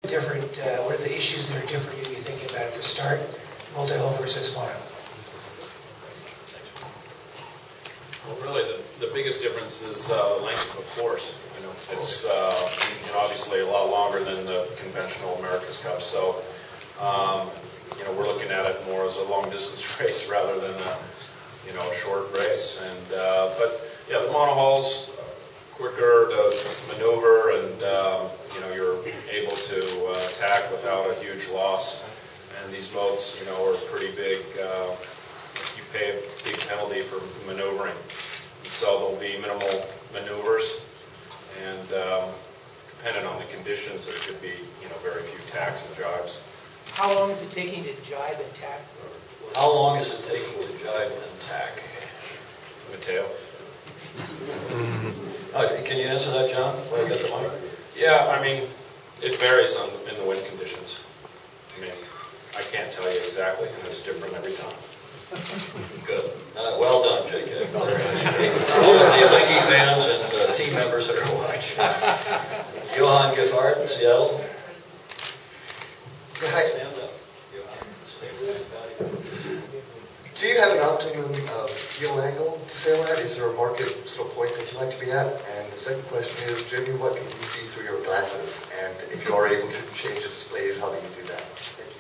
Different, what are the issues that are different you'd be thinking about at the start, multi-hull versus mono? Well, really, the biggest difference is the length of the course. You know, it's obviously a lot longer than the conventional America's Cup. So, you know, we're looking at it more as a long-distance race rather than a short race. And but yeah, the monohulls quicker to maneuver, and you know, you're able to attack without a huge loss. And these boats, you know, are pretty big. You pay a big penalty for maneuvering, and so there'll be minimal maneuvers. And depending on the conditions, there could be, you know, very few tacks and jives. How long is it taking to jibe and tack? How long is it taking to jibe and tack? Mateo? Can you answer that, John? Before I get the mic? Yeah, I mean, it varies in the wind conditions. I mean, I can't tell you exactly, and it's different every time. Good. Well done, JK. All of the Alinghi fans and team members that are watching. Johan Giffard, Seattle. Hi. Do you have an optimum fuel angle to sail at? Is there a market sort of point that you like to be at? And the second question is, Jimmy, what can you see through your glasses? And if you are able to change the displays, how do you do that? Thank you.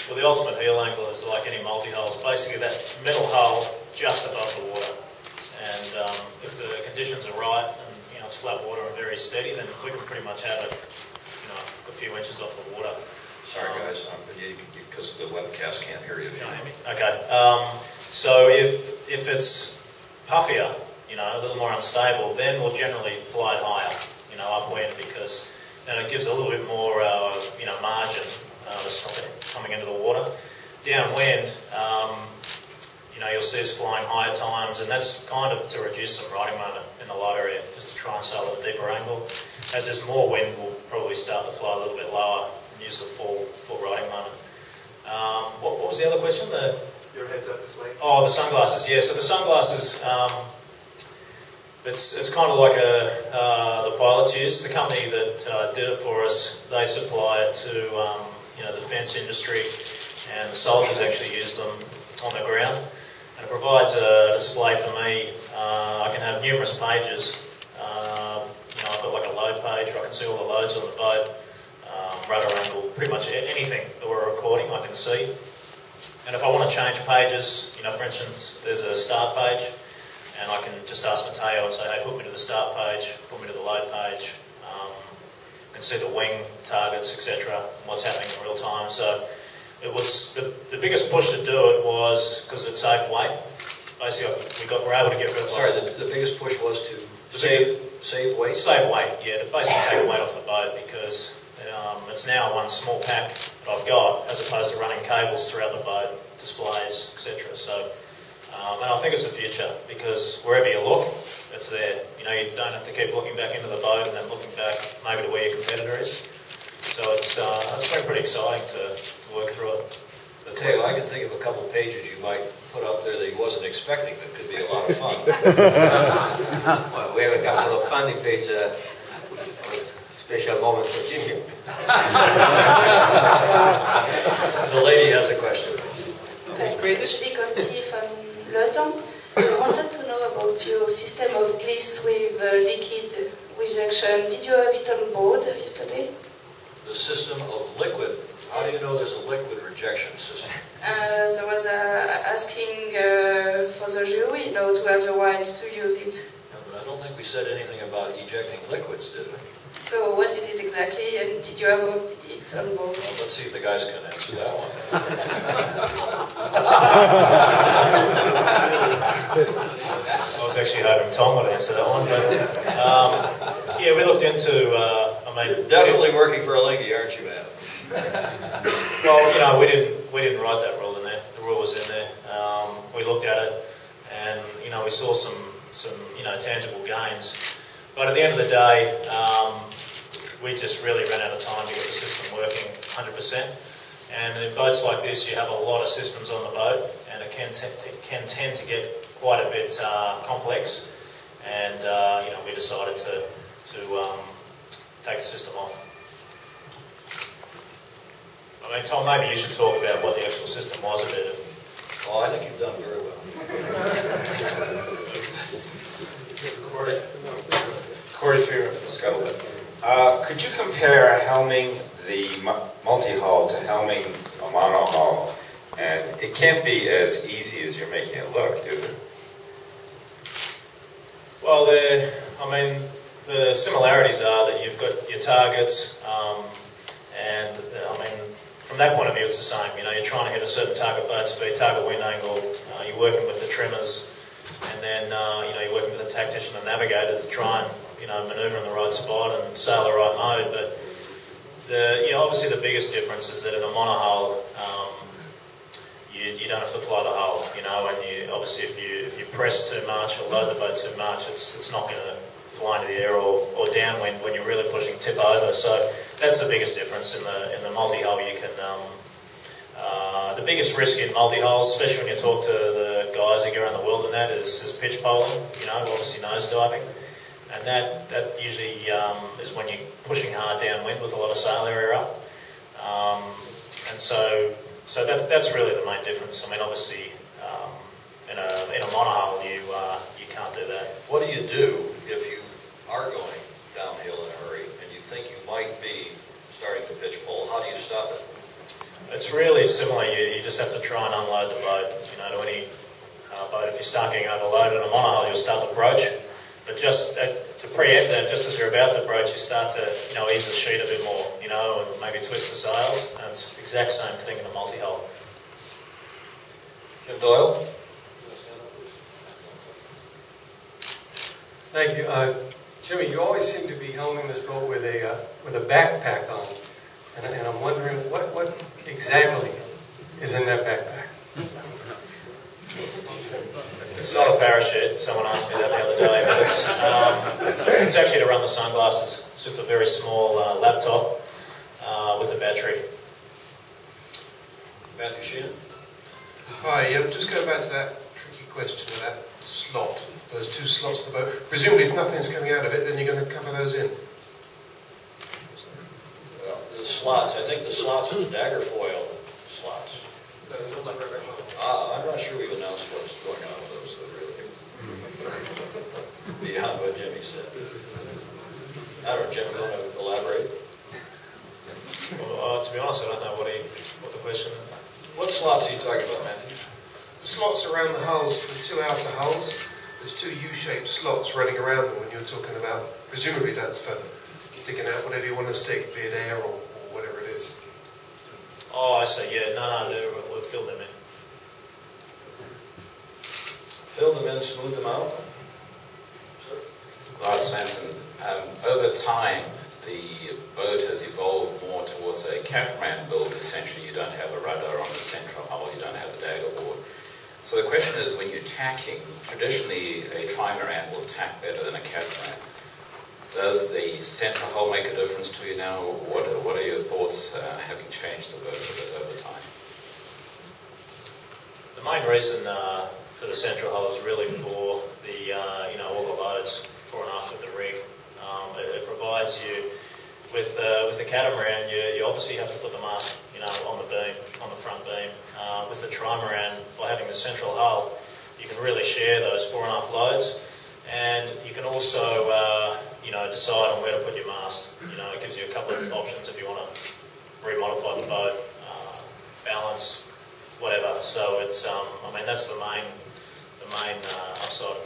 Well, the ultimate heel angle is like any multi-hull. It's basically that middle hull just above the water. And if the conditions are right and, you know, it's flat water and very steady, then we can pretty much have it, you know, a few inches off the water. Sorry, guys, because the webcast can't hear you. Can you hear me? Okay. So if it's puffier, you know, a little more unstable, then we'll generally fly it higher, you know, upwind, because then it gives a little bit more, you know, margin to stop it coming into the water. Downwind, you know, you'll see us flying higher times, and that's kind of to reduce some riding moment in the low area, just to try and sail at a deeper angle. As there's more wind, we'll probably start to fly a little bit lower and use the full riding moment. What was the other question? Your heads-up display. Oh, the sunglasses. Yeah, so the sunglasses, it's kind of like the pilots use. The company that did it for us, they supply it to you know, the defence industry, and the soldiers actually use them on the ground. And it provides a display for me. I can have numerous pages. You know, I've got like a load page where I can see all the loads on the boat, rudder angle, pretty much anything that we're recording I can see. And if I want to change pages, you know, for instance, there's a start page, and I can just ask Mateo and say, hey, put me to the start page, put me to the load page. I can see the wing targets, etc., what's happening in real time. So it was the biggest push to do it was because it saved weight. Basically, we're able to get rid of. Sorry, the biggest push was to save weight. Save weight, yeah, to basically take weight off the boat, because it's now one small pack that I've got, as opposed to running cables throughout the boat, displays, etc. So, and I think it's the future, because wherever you look, it's there. You know, you don't have to keep looking back into the boat and then looking back maybe to where your competitor is. So it's been pretty exciting to work through it. Mateo, I can think of a couple pages you might put up there that he wasn't expecting that could be a lot of fun. Well, we have a couple of funny pages with special moments for Jimmy. The lady has a question. Thanks. Julie Conti from Loton. I wanted to know about your system of gliss with liquid rejection. Did you have it on board yesterday? The system of liquid. How do you know there's a liquid rejection system? There was asking for the jury, you know, to have the right to use it. No, but I don't think we said anything about ejecting liquids, did we? So what is it exactly, and did you have it on board? Well, let's see if the guys can answer that one. I was actually hoping Tom would answer that one, but yeah, we looked into. You're definitely working for Alinghi, aren't you, man? Well, you know, we didn't write that rule in there. The rule was in there. We looked at it, and you know, we saw some you know, tangible gains. But at the end of the day, we just really ran out of time to get the system working 100%. And in boats like this, you have a lot of systems on the boat, and it can tend to get quite a bit complex. And you know, we decided to take the system off. I mean, Tom, maybe you should talk about what the actual system was a bit. Oh, I think you've done very well. Corey Freeman from Scuttlebutt. Could you compare helming the multi-hull to helming a monohull? And it can't be as easy as you're making it look, is it? Well, the similarities are that you've got your targets, and from that point of view, it's the same. You know, you're trying to hit a certain target boat speed, target wind angle. You're working with the trimmers, and then you're working with the tactician and navigator to try and manoeuvre in the right spot and sail the right mode. But obviously the biggest difference is that in a monohull, you don't have to fly the hull, and obviously if you press too much or load the boat too much, it's not going to fly into the air or downwind when you're really pushing tip over. So that's the biggest difference in the multi-hull. You can the biggest risk in multi-hulls, especially when you talk to the guys that go around the world, and that is pitch poling. Obviously nose diving, and that usually is when you're pushing hard downwind with a lot of sail area up, and so that's really the main difference. I mean, obviously, in a monohull, you can't do that. What do you do if you are going downhill in a hurry and you think you might be starting to pitch pole? How do you stop it? It's really similar. You just have to try and unload the boat. To any boat, if you start getting overloaded in a monohull, you'll start to broach. But just to preempt that, just as you're about to broach, you start to ease the sheet a bit more, and maybe twist the sails. And it's the exact same thing in a multi-hull. Jim Doyle? Thank you. Jimmy, you always seem to be helming this boat with a backpack on, and I'm wondering what exactly is in that backpack. It's not a parachute. Someone asked me that the other day, but it's actually to run the sunglasses. It's just a very small laptop with a battery. Matthew Sheehan? Hi, just going back to that tricky question of that slot, those two slots of the boat. Presumably if nothing's coming out of it, then you're going to cover those in. Well, the slots, I think the slots are the dagger foil slots. I'm not sure we've announced what's going on with those, though, really. Beyond what Jimmy said. I don't know, Jim, you want to elaborate? Well, to be honest, I don't know what the question is. What slots are you talking about, Matthew? The slots around the hulls, the two outer hulls, there's two U-shaped slots running around them when you're talking about, presumably that's for sticking out whatever you want to stick, be it air or whatever it is. Oh, I see, yeah, no, we'll fill them in. Fill them in, smooth them out? Sure. Last Svensson, over time, the boat has evolved more towards a catamaran build. Essentially, you don't have a rudder on the central hull, you don't have the dagger board. So the question is, when you're tacking, traditionally a trimaran will tack better than a catamaran. Does the central hull make a difference to you now? What are your thoughts having changed the boat a bit over time? The main reason for the central hull is really for the all the loads fore and aft of the rig. It provides you with the catamaran. You obviously have to put the mast on the beam, on the front beam. With the trimaran, by having the central hull, you can really share those fore and aft loads, and you can also decide on where to put your mast. It gives you a couple of options if you want to remodify the boat, balance, whatever. So it's that's the main upside.